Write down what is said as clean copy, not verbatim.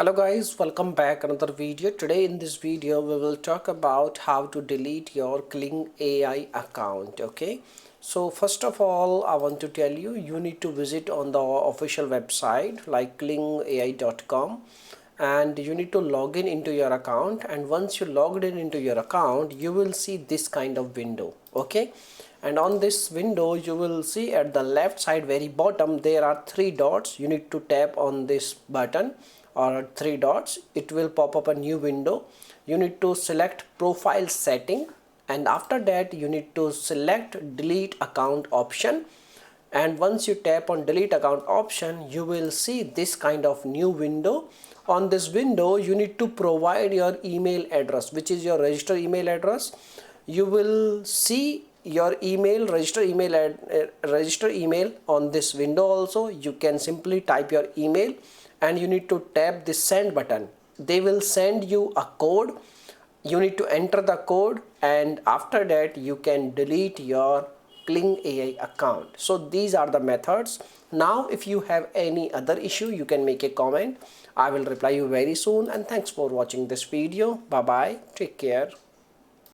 Hello guys, welcome back another video. Today in this video we will talk about how to delete your Kling AI account. Okay, so first of all I want to tell you need to visit on the official website like klingai.com, and you need to log in into your account, and once you logged in into your account you will see this kind of window. Okay, and on this window you will see at the left side very bottom there are three dots. You need to tap on this button or three dots. It will pop up a new window. You need to select profile setting, and after that you need to select delete account option, and once you tap on delete account option you will see this kind of new window. On this window you need to provide your email address, which is your registered email address. You will see your email, register email on this window. Also you can simply type your email and you need to tap the send button. They will send you a code. You need to enter the code, and after that you can delete your Kling AI account. So these are the methods. Now if you have any other issue you can make a comment. I will reply you very soon, and thanks for watching this video. Bye bye, take care.